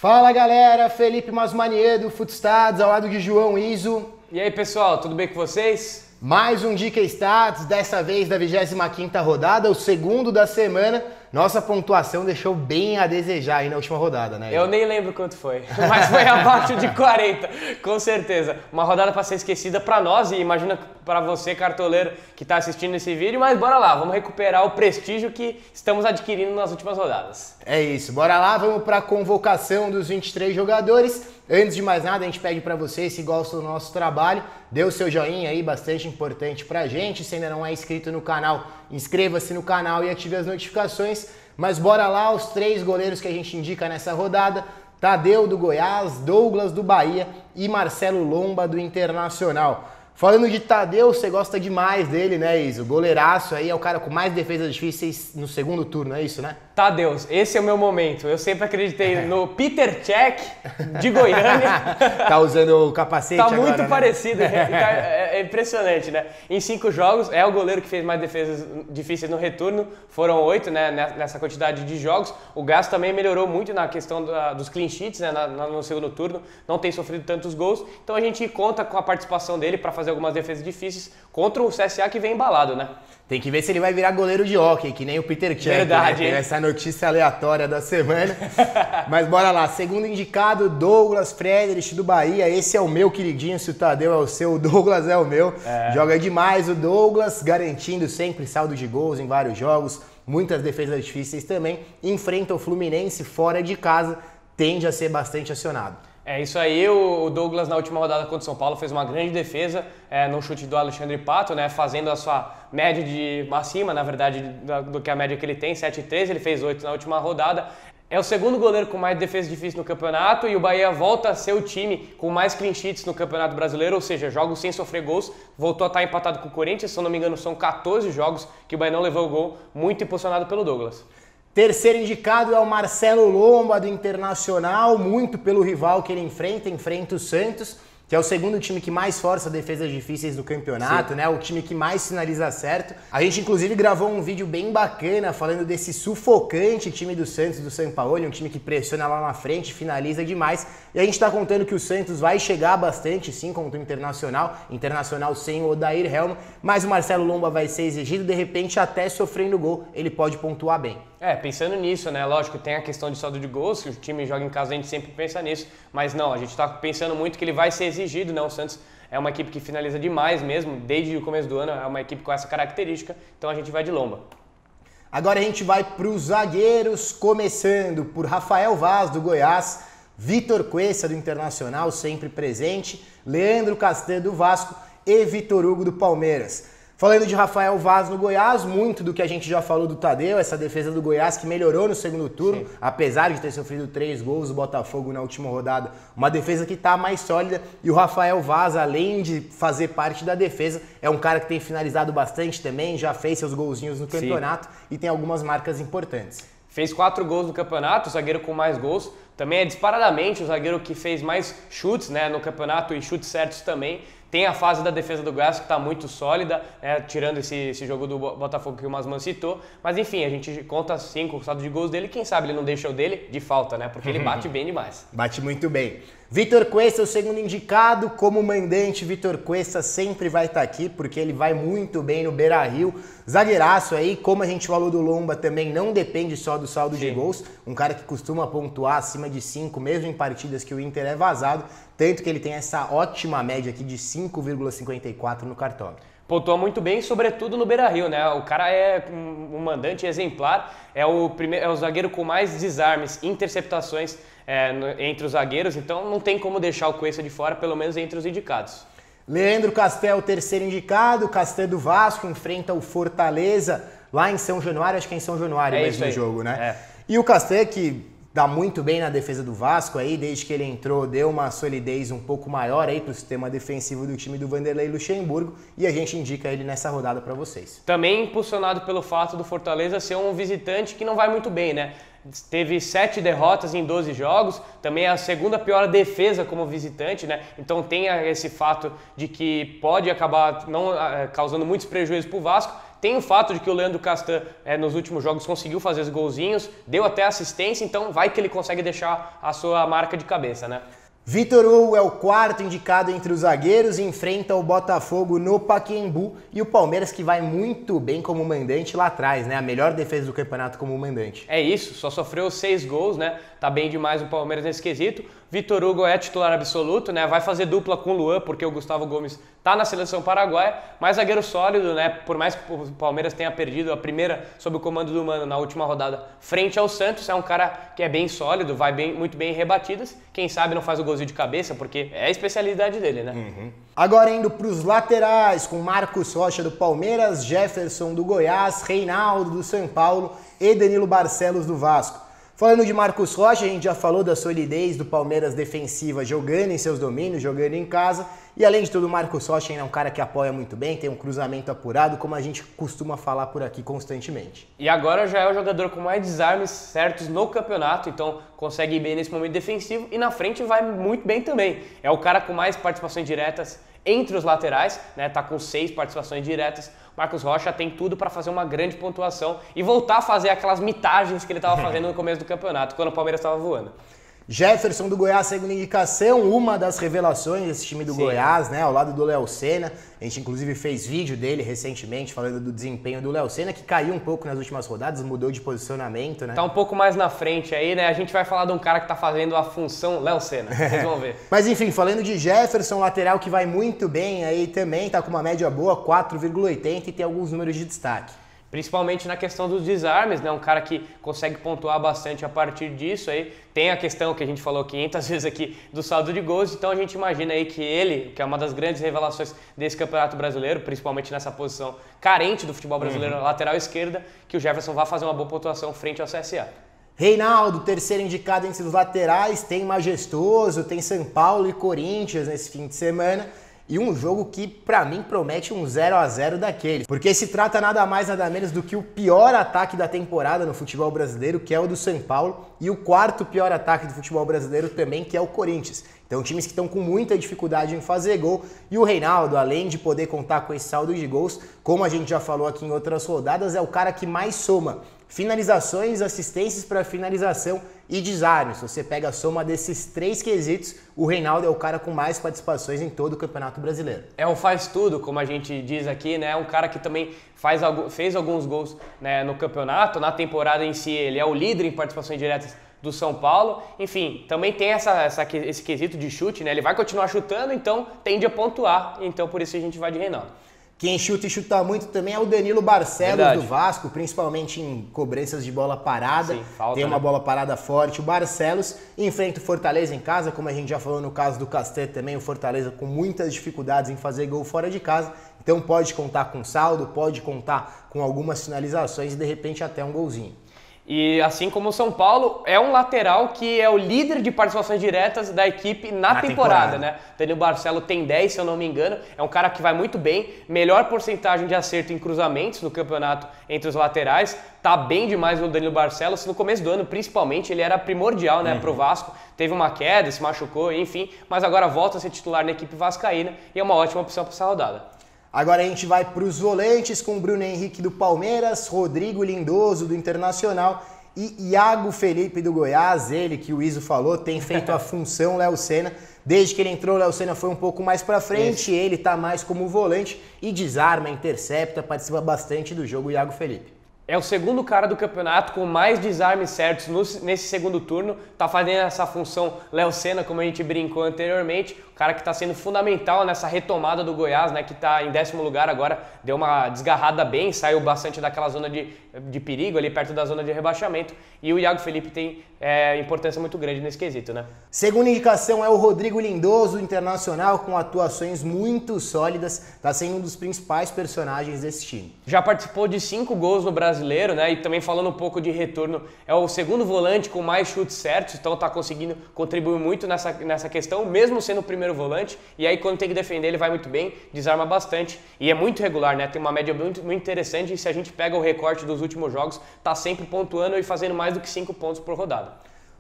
Fala galera, Felipe Masmanier do Footstats, ao lado de João Iso. E aí pessoal, tudo bem com vocês? Mais um Dica Stats, dessa vez da 25ª rodada, o segundo da semana. Nossa pontuação deixou bem a desejar aí na última rodada, né? Eu nem lembro quanto foi, mas foi abaixo de 40, com certeza. Uma rodada para ser esquecida para nós e imagina para você, cartoleiro, que está assistindo esse vídeo, mas bora lá, vamos recuperar o prestígio que estamos adquirindo nas últimas rodadas. É isso, bora lá, vamos para a convocação dos 23 jogadores. Antes de mais nada, a gente pede para vocês, se gostam do nosso trabalho, dê o seu joinha aí, bastante importante pra gente. Se ainda não é inscrito no canal, inscreva-se no canal e ative as notificações. Mas bora lá, os 3 goleiros que a gente indica nessa rodada: Tadeu do Goiás, Douglas do Bahia e Marcelo Lomba do Internacional. Falando de Tadeu, você gosta demais dele, né, Iso? Goleiraço aí, é o cara com mais defesas difíceis no segundo turno, é isso, né? Tadeu, esse é o meu momento. Eu sempre acreditei no Peter Cech de Goiânia. Tá usando o capacete agora, muito né? parecido, é impressionante, né? Em 5 jogos, é o goleiro que fez mais defesas difíceis no retorno, foram 8, né, nessa quantidade de jogos. O Gás também melhorou muito na questão dos clean sheets, né, no segundo turno, não tem sofrido tantos gols, então a gente conta com a participação dele para fazer algumas defesas difíceis contra o CSA que vem embalado, né? Tem que ver se ele vai virar goleiro de hóquei, que nem o Peter Cech. Verdade, né? Tem essa notícia aleatória da semana. Mas bora lá, segundo indicado, Douglas Friedrich do Bahia. Esse é o meu queridinho, se o Tadeu é o seu, o Douglas é o meu. Joga demais o Douglas, garantindo sempre saldo de gols em vários jogos. Muitas defesas difíceis também. Enfrenta o Fluminense fora de casa, tende a ser bastante acionado. É isso aí, o Douglas na última rodada contra o São Paulo fez uma grande defesa no chute do Alexandre Pato, né, fazendo a sua média acima, na verdade, do que a média que ele tem, 7,3, ele fez 8 na última rodada. É o segundo goleiro com mais defesa difícil no campeonato e o Bahia volta a ser o time com mais clean sheets no Campeonato Brasileiro, ou seja, jogos sem sofrer gols, voltou a estar empatado com o Corinthians, se eu não me engano são 14 jogos que o Bahia não levou o gol, muito impulsionado pelo Douglas. Terceiro indicado é o Marcelo Lomba do Internacional, muito pelo rival que ele enfrenta o Santos, que é o segundo time que mais força defesas difíceis do campeonato, né? O time que mais finaliza certo. A gente inclusive gravou um vídeo bem bacana falando desse sufocante time do Santos, do Sampaoli, um time que pressiona lá na frente, finaliza demais. E a gente tá contando que o Santos vai chegar bastante, sim, contra o Internacional sem o Odair Helma, mas o Marcelo Lomba vai ser exigido, de repente até sofrendo gol, ele pode pontuar bem. Pensando nisso, né? Lógico, tem a questão de saldo de gols, que o time joga em casa, a gente sempre pensa nisso, mas não, a gente está pensando muito que ele vai ser exigido, né? O Santos é uma equipe que finaliza demais mesmo, desde o começo do ano, é uma equipe com essa característica, então a gente vai de Lomba. Agora a gente vai para os zagueiros, começando por Rafael Vaz, do Goiás, Vitor Cuesta, do Internacional, sempre presente, Leandro Castan, do Vasco e Vitor Hugo, do Palmeiras. Falando de Rafael Vaz no Goiás, muito do que a gente já falou do Tadeu, essa defesa do Goiás que melhorou no segundo turno, sim, apesar de ter sofrido 3 gols do Botafogo na última rodada, uma defesa que está mais sólida, e o Rafael Vaz, além de fazer parte da defesa, é um cara que tem finalizado bastante também, já fez seus golzinhos no campeonato, sim, e tem algumas marcas importantes. Fez 4 gols no campeonato, o zagueiro com mais gols, também é disparadamente o zagueiro que fez mais chutes, né, no campeonato e chutes certos também. Tem a fase da defesa do Goiás que está muito sólida, né, tirando esse jogo do Botafogo que o Masman citou. Mas enfim, a gente conta 5 o saldo de gols dele. Quem sabe ele não deixa o dele de falta, né? Porque ele bate bem demais. Bate muito bem. Vitor Cuesta, o segundo indicado. Como mandante, Vitor Cuesta sempre vai estar aqui, porque ele vai muito bem no Beira-Rio. Zagueiraço aí, como a gente falou do Lomba, também não depende só do saldo, sim, de gols. Um cara que costuma pontuar acima de 5, mesmo em partidas que o Inter é vazado. Tanto que ele tem essa ótima média aqui de 5,54 no Cartola. Pontua muito bem, sobretudo no Beira-Rio, né? O cara é um mandante exemplar, é o zagueiro com mais desarmes, interceptações entre os zagueiros, então não tem como deixar o Cuesta de fora, pelo menos entre os indicados. Leandro Castan, o terceiro indicado, Castan do Vasco, enfrenta o Fortaleza lá em São Januário, acho que é em São Januário mesmo o jogo, né? E o Castan, que dá muito bem na defesa do Vasco aí, desde que ele entrou, deu uma solidez um pouco maior aí pro sistema defensivo do time do Vanderlei Luxemburgo, e a gente indica ele nessa rodada para vocês. Também impulsionado pelo fato do Fortaleza ser um visitante que não vai muito bem, né? Teve 7 derrotas em 12 jogos, também é a segunda pior defesa como visitante, né? Então tem esse fato de que pode acabar não causando muitos prejuízos para o Vasco. Tem o fato de que o Leandro Castan nos últimos jogos conseguiu fazer os golzinhos, deu até assistência, então vai que ele consegue deixar a sua marca de cabeça, né? Vitor Hugo é o quarto indicado entre os zagueiros e enfrenta o Botafogo no Pacaembu e o Palmeiras que vai muito bem como mandante lá atrás, né? A melhor defesa do campeonato como mandante. É isso, só sofreu 6 gols, né? Tá bem demais o Palmeiras nesse quesito. Vitor Hugo é titular absoluto, né? Vai fazer dupla com o Luan, porque o Gustavo Gomes tá na seleção paraguaia, mas zagueiro sólido, né? Por mais que o Palmeiras tenha perdido a primeira sob o comando do Mano na última rodada frente ao Santos, é um cara que é bem sólido, vai muito bem em rebatidas. Quem sabe não faz o golzinho de cabeça, porque é a especialidade dele, né? Agora indo para os laterais, com Marcos Rocha do Palmeiras, Jefferson do Goiás, Reinaldo do São Paulo e Danilo Barcelos do Vasco. Falando de Marcos Rocha, a gente já falou da solidez do Palmeiras defensiva jogando em seus domínios, jogando em casa. E além de tudo, o Marcos Rocha é um cara que apoia muito bem, tem um cruzamento apurado, como a gente costuma falar por aqui constantemente. E agora já é o jogador com mais desarmes certos no campeonato, então consegue ir bem nesse momento defensivo e na frente vai muito bem também. É o cara com mais participações diretas entre os laterais, né? Tá com 6 participações diretas. Marcos Rocha tem tudo para fazer uma grande pontuação e voltar a fazer aquelas mitagens que ele estava fazendo no começo do campeonato, quando o Palmeiras estava voando. Jefferson do Goiás, segunda indicação, uma das revelações desse time do Goiás, né, ao lado do Léo Senna. A gente inclusive fez vídeo dele recentemente falando do desempenho do Léo Senna, que caiu um pouco nas últimas rodadas, mudou de posicionamento, né? Tá um pouco mais na frente aí, né? A gente vai falar de um cara que tá fazendo a função Léo Senna, vocês vão ver. Mas enfim, falando de Jefferson, lateral que vai muito bem aí também, tá com uma média boa, 4,80 e tem alguns números de destaque. Principalmente na questão dos desarmes, né? Um cara que consegue pontuar bastante a partir disso aí. Tem a questão que a gente falou 500 vezes aqui do saldo de gols, então a gente imagina aí que ele, que é uma das grandes revelações desse Campeonato Brasileiro, principalmente nessa posição carente do futebol brasileiro, lateral esquerda, que o Jefferson vai fazer uma boa pontuação frente ao CSA. Reinaldo, terceiro indicado entre os laterais, tem Majestoso, tem São Paulo e Corinthians nesse fim de semana. E um jogo que, pra mim, promete um 0-0 daquele. Porque se trata nada mais, nada menos do que o pior ataque da temporada no futebol brasileiro, que é o do São Paulo, e o quarto pior ataque do futebol brasileiro também, que é o Corinthians. Então, times que estão com muita dificuldade em fazer gol. E o Reinaldo, além de poder contar com esse saldo de gols, como a gente já falou aqui em outras rodadas, é o cara que mais soma finalizações, assistências para finalização e desarmes. Se você pega a soma desses 3 quesitos, o Reinaldo é o cara com mais participações em todo o Campeonato Brasileiro. É um faz tudo, como a gente diz aqui, né? É um cara que também fez alguns gols, né, no campeonato, na temporada em si ele é o líder em participações diretas do São Paulo. Enfim, também tem esse quesito de chute, né? Ele vai continuar chutando, então tende a pontuar, então por isso a gente vai de Reinaldo. Quem chuta e chuta muito também é o Danilo Barcelos, Verdade, do Vasco, principalmente em cobranças de bola parada. Sim, falta, tem uma né? bola parada forte. O Barcelos enfrenta o Fortaleza em casa, como a gente já falou no caso do Castan também, o Fortaleza com muitas dificuldades em fazer gol fora de casa. Então pode contar com saldo, pode contar com algumas finalizações e de repente até um golzinho. E assim como o São Paulo, é um lateral que é o líder de participações diretas da equipe na temporada, né? Danilo Barcelos tem 10, se eu não me engano, é um cara que vai muito bem, melhor porcentagem de acerto em cruzamentos no campeonato entre os laterais, tá bem demais o Danilo Barcelos. No começo do ano, principalmente, ele era primordial, né, pro Vasco, teve uma queda, se machucou, enfim, mas agora volta a ser titular na equipe vascaína e é uma ótima opção para essa rodada. Agora a gente vai para os volantes com Bruno Henrique do Palmeiras, Rodrigo Lindoso do Internacional e Iago Felipe do Goiás. Ele, que o Iso falou, tem feito a função Léo Senna. Desde que ele entrou, o Léo Senna foi um pouco mais para frente, ele tá mais como volante e desarma, intercepta, participa bastante do jogo, o Iago Felipe. É o segundo cara do campeonato com mais desarmes certos nesse segundo turno. Tá fazendo essa função Léo Senna, como a gente brincou anteriormente. O cara que está sendo fundamental nessa retomada do Goiás, né, que está em 10º lugar agora. Deu uma desgarrada bem, saiu bastante daquela zona de perigo ali perto da zona de rebaixamento. E o Iago Felipe tem importância muito grande nesse quesito, né? Segunda indicação é o Rodrigo Lindoso, Internacional, com atuações muito sólidas. Tá sendo um dos principais personagens desse time. Já participou de 5 gols no Brasileiro, né? E também falando um pouco de retorno, é o segundo volante com mais chutes certos, então tá conseguindo contribuir muito nessa questão, mesmo sendo o primeiro volante. E aí quando tem que defender ele vai muito bem, desarma bastante e é muito regular, né? Tem uma média muito interessante e se a gente pega o recorte dos últimos jogos, tá sempre pontuando e fazendo mais do que 5 pontos por rodada.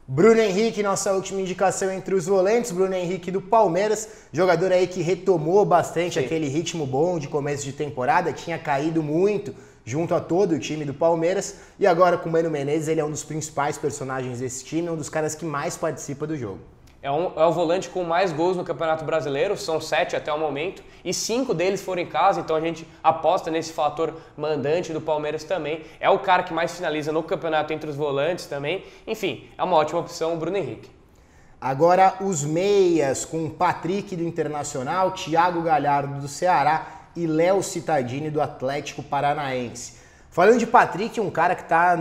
Bruno Henrique, nossa última indicação entre os volantes, Bruno Henrique do Palmeiras, jogador aí que retomou bastante aquele ritmo bom de começo de temporada, tinha caído muito junto a todo o time do Palmeiras, e agora com o Mano Menezes ele é um dos principais personagens desse time, um dos caras que mais participa do jogo. É o volante com mais gols no Campeonato Brasileiro, são 7 até o momento, e 5 deles foram em casa, então a gente aposta nesse fator mandante do Palmeiras também. É o cara que mais finaliza no campeonato entre os volantes também. Enfim, é uma ótima opção o Bruno Henrique. Agora os meias com Patrick do Internacional, Thiago Galhardo do Ceará e Léo Cittadini do Atlético Paranaense. Falando de Patrick, um cara que está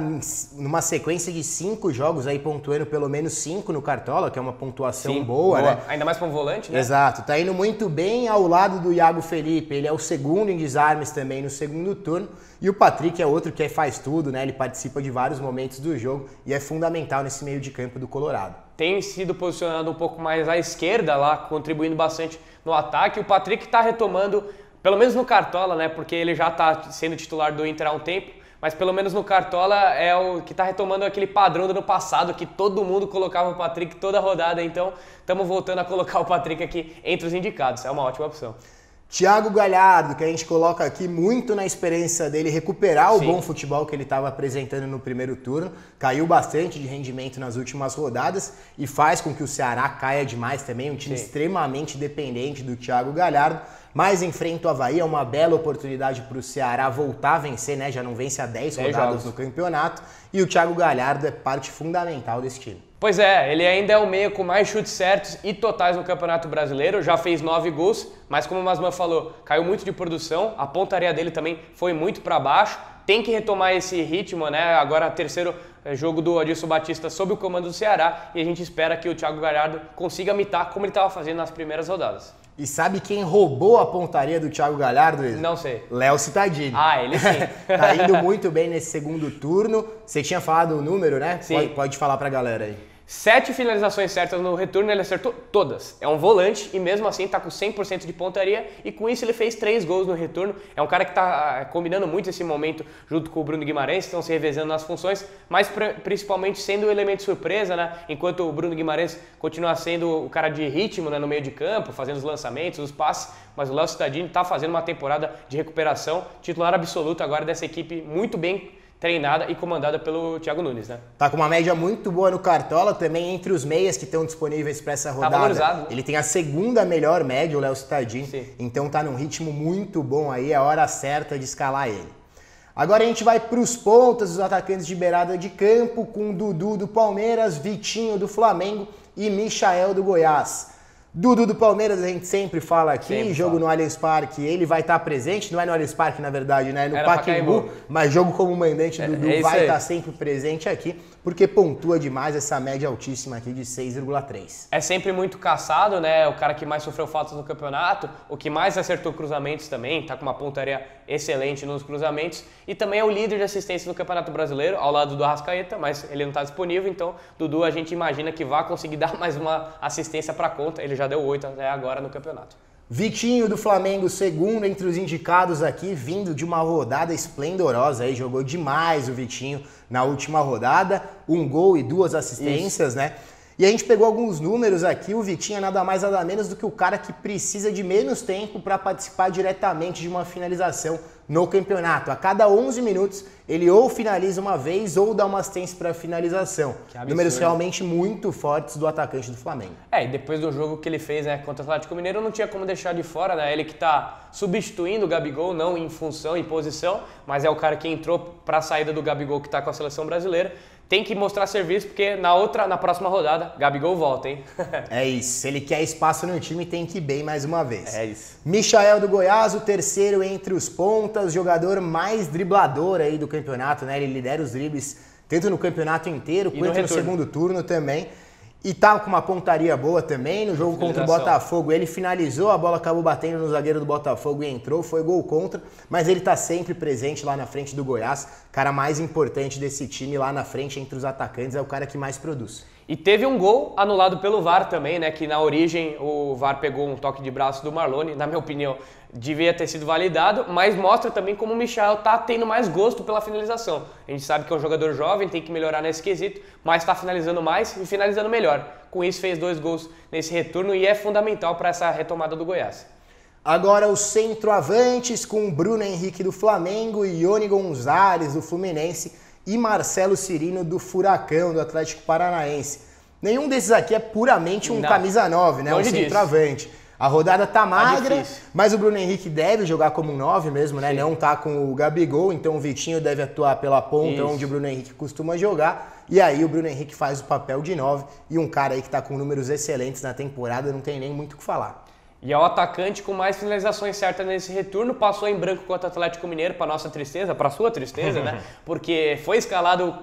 numa sequência de 5 jogos aí pontuando pelo menos 5 no Cartola, que é uma pontuação boa, né? Ainda mais para um volante, né? Exato, tá indo muito bem ao lado do Iago Felipe, ele é o segundo em desarmes também no segundo turno, e o Patrick é outro que faz tudo, né? Ele participa de vários momentos do jogo e é fundamental nesse meio de campo do Colorado. Tem sido posicionado um pouco mais à esquerda lá, contribuindo bastante no ataque. O Patrick está retomando, pelo menos no Cartola, né? Porque ele já está sendo titular do Inter há um tempo, mas pelo menos no Cartola é o que está retomando aquele padrão do ano passado, que todo mundo colocava o Patrick toda rodada, então estamos voltando a colocar o Patrick aqui entre os indicados, é uma ótima opção. Thiago Galhardo, que a gente coloca aqui muito na esperança dele recuperar o bom futebol que ele estava apresentando no primeiro turno, caiu bastante de rendimento nas últimas rodadas e faz com que o Ceará caia demais também, um time extremamente dependente do Thiago Galhardo, mas enfrenta o Avaí, é uma bela oportunidade para o Ceará voltar a vencer, né? Já não vence há 10 rodadas no campeonato, e o Thiago Galhardo é parte fundamental desse time. Pois é, ele ainda é o meia com mais chutes certos e totais no Campeonato Brasileiro, já fez 9 gols, mas como o Masman falou, caiu muito de produção, a pontaria dele também foi muito para baixo, tem que retomar esse ritmo, né? Agora terceiro jogo do Adilson Batista sob o comando do Ceará, e a gente espera que o Thiago Galhardo consiga imitar como ele estava fazendo nas primeiras rodadas. E sabe quem roubou a pontaria do Thiago Galhardo? Não sei. Léo Cittadini. Ah, ele sim. Tá indo muito bem nesse segundo turno. Você tinha falado o número, né? Sim. Pode falar pra galera aí. 7 finalizações certas no retorno, ele acertou todas. É um volante e mesmo assim está com 100% de pontaria, e com isso ele fez 3 gols no retorno. É um cara que está combinando muito esse momento junto com o Bruno Guimarães, estão se revezando nas funções, mas principalmente sendo o elemento surpresa, né? Enquanto o Bruno Guimarães continua sendo o cara de ritmo, né, no meio de campo, fazendo os lançamentos, os passes, mas o Léo Cittadini está fazendo uma temporada de recuperação, titular absoluto agora dessa equipe muito bem treinada e comandada pelo Thiago Nunes, né? Tá com uma média muito boa no Cartola, também entre os meias que estão disponíveis para essa rodada. Tá valorizado. Ele tem a segunda melhor média, o Léo Cittadini, então tá num ritmo muito bom aí, é a hora certa de escalar ele. Agora a gente vai para os pontas, os atacantes de beirada de campo, com Dudu do Palmeiras, Vitinho do Flamengo e Michael do Goiás. Dudu do Palmeiras a gente sempre fala aqui, jogo no Allianz Parque, ele vai estar presente, não é no Allianz Parque na verdade, né? No Pacaembu, mas jogo como mandante, Dudu vai estar sempre presente aqui, porque pontua demais essa média altíssima aqui de 6,3. É sempre muito caçado, né? O cara que mais sofreu faltas no campeonato, o que mais acertou cruzamentos também, tá com uma pontaria excelente nos cruzamentos, e também é o líder de assistência no Campeonato Brasileiro, ao lado do Arrascaeta, mas ele não está disponível, então Dudu a gente imagina que vai conseguir dar mais uma assistência para conta, ele já deu 8 até agora no campeonato. Vitinho do Flamengo, segundo entre os indicados aqui, vindo de uma rodada esplendorosa, aí jogou demais o Vitinho na última rodada, 1 gol e 2 assistências, né? E a gente pegou alguns números aqui, o Vitinho é nada mais nada menos do que o cara que precisa de menos tempo para participar diretamente de uma finalização no campeonato. A cada 11 minutos ele ou finaliza uma vez ou dá uma assistência para finalização. Números realmente muito fortes do atacante do Flamengo. E depois do jogo que ele fez, né, contra o Atlético Mineiro, não tinha como deixar de fora, né? Ele que está substituindo o Gabigol, não em função, em posição, mas é o cara que entrou para a saída do Gabigol que está com a seleção brasileira. Tem que mostrar serviço, porque na próxima rodada, Gabigol volta, hein? É isso. Se ele quer espaço no time, tem que ir bem mais uma vez. É isso. Michael do Goiás, o terceiro entre os pontas, jogador mais driblador aí do campeonato, né? Ele lidera os dribles tanto no campeonato inteiro quanto no segundo turno também. E tá com uma pontaria boa também, no jogo contra o Botafogo ele finalizou, a bola acabou batendo no zagueiro do Botafogo e entrou, foi gol contra, mas ele tá sempre presente lá na frente do Goiás, cara mais importante desse time lá na frente entre os atacantes, é o cara que mais produz. E teve um gol anulado pelo VAR também, né, que na origem o VAR pegou um toque de braço do Marlone, na minha opinião devia ter sido validado, mas mostra também como o Michael tá tendo mais gosto pela finalização. A gente sabe que é um jogador jovem, tem que melhorar nesse quesito, mas está finalizando mais e finalizando melhor. Com isso fez 2 gols nesse retorno e é fundamental para essa retomada do Goiás. Agora os centroavantes com Bruno Henrique do Flamengo, Ione Gonzalez do Fluminense e Marcelo Cirino do Furacão, do Atlético Paranaense. Nenhum desses aqui é puramente um camisa 9, né? Um centroavante. A rodada tá magra, mas o Bruno Henrique deve jogar como um 9 mesmo, né? Sim. Não tá com o Gabigol, então o Vitinho deve atuar pela ponta, onde o Bruno Henrique costuma jogar. E aí o Bruno Henrique faz o papel de 9 e um cara aí que tá com números excelentes na temporada, não tem nem muito o que falar. E é o atacante com mais finalizações certas nesse retorno, passou em branco contra o Atlético Mineiro, para nossa tristeza, para sua tristeza, né? Porque foi escalado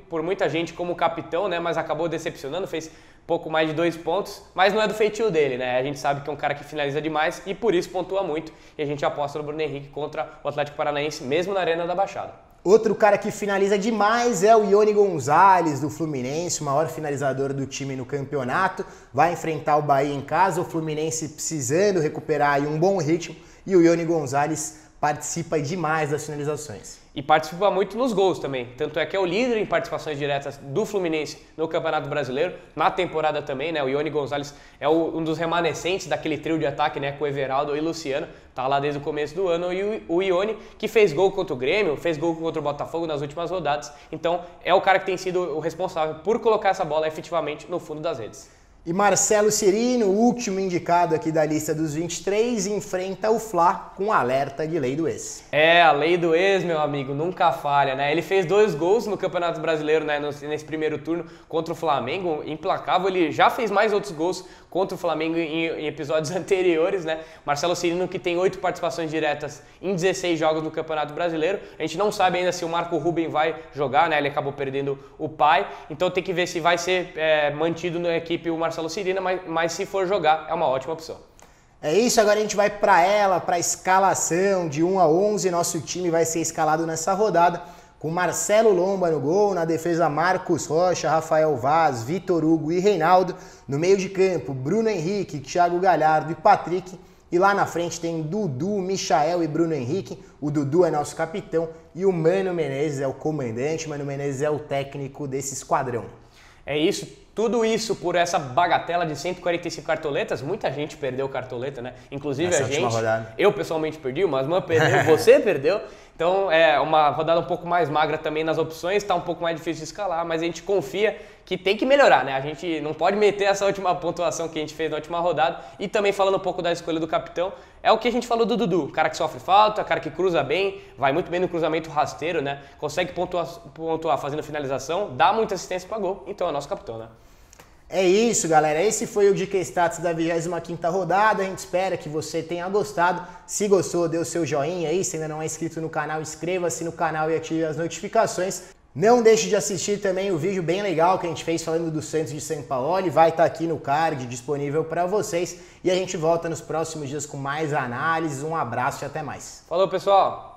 por muita gente como capitão, né? Mas acabou decepcionando, fez pouco mais de 2 pontos, mas não é do feitio dele, né? A gente sabe que é um cara que finaliza demais e por isso pontua muito. E a gente aposta no Bruno Henrique contra o Atlético Paranaense, mesmo na Arena da Baixada. Outro cara que finaliza demais é o Ione Gonzalez, do Fluminense, o maior finalizador do time no campeonato. Vai enfrentar o Bahia em casa, o Fluminense precisando recuperar aí um bom ritmo e o Ione Gonzalez participa demais das finalizações. E participa muito nos gols também, tanto é que é o líder em participações diretas do Fluminense no Campeonato Brasileiro, na temporada também, né? O Ione Gonzalez é um dos remanescentes daquele trio de ataque, né? Com o Everaldo e o Luciano, tá lá desde o começo do ano, e o Ione que fez gol contra o Grêmio, fez gol contra o Botafogo nas últimas rodadas, então é o cara que tem sido o responsável por colocar essa bola efetivamente no fundo das redes. E Marcelo Cirino, o último indicado aqui da lista dos 23, enfrenta o Fla com alerta de lei do ex. É, a lei do ex, meu amigo, nunca falha, né? Ele fez 2 gols no Campeonato Brasileiro, né, nesse primeiro turno contra o Flamengo, implacável. Ele já fez mais outros gols contra o Flamengo em episódios anteriores, né? Marcelo Cirino, que tem 8 participações diretas em 16 jogos no Campeonato Brasileiro. A gente não sabe ainda se o Marco Ruben vai jogar, né? Ele acabou perdendo o pai, então tem que ver se vai ser mantido na equipe o Marcelo Cirino, mas se for jogar, é uma ótima opção. É isso, agora a gente vai para a escalação de 1 a 11. Nosso time vai ser escalado nessa rodada com Marcelo Lomba no gol, na defesa Marcos Rocha, Rafael Vaz, Vitor Hugo e Reinaldo. No meio de campo, Bruno Henrique, Thiago Galhardo e Patrick. E lá na frente tem Dudu, Michael e Bruno Henrique. O Dudu é nosso capitão e o Mano Menezes é o comandante. Mano Menezes é o técnico desse esquadrão. É isso, tudo isso por essa bagatela de 145 cartoletas. Muita gente perdeu cartoleta, né? Inclusive a gente. Eu pessoalmente perdi, o Masman perdeu, você perdeu. Então é uma rodada um pouco mais magra também nas opções, está um pouco mais difícil de escalar, mas a gente confia que tem que melhorar, né? A gente não pode meter essa última pontuação que a gente fez na última rodada. E também falando um pouco da escolha do capitão, é o que a gente falou do Dudu, cara que sofre falta, cara que cruza bem, vai muito bem no cruzamento rasteiro, né? Consegue pontuar fazendo finalização, dá muita assistência para gol, então é nosso capitão, né? É isso, galera. Esse foi o Dica Status da 25ª rodada. A gente espera que você tenha gostado. Se gostou, dê o seu joinha aí. Se ainda não é inscrito no canal, inscreva-se no canal e ative as notificações. Não deixe de assistir também o vídeo bem legal que a gente fez falando do Santos de São Paulo. Ele vai estar aqui no card, disponível para vocês. E a gente volta nos próximos dias com mais análises. Um abraço e até mais. Falou, pessoal!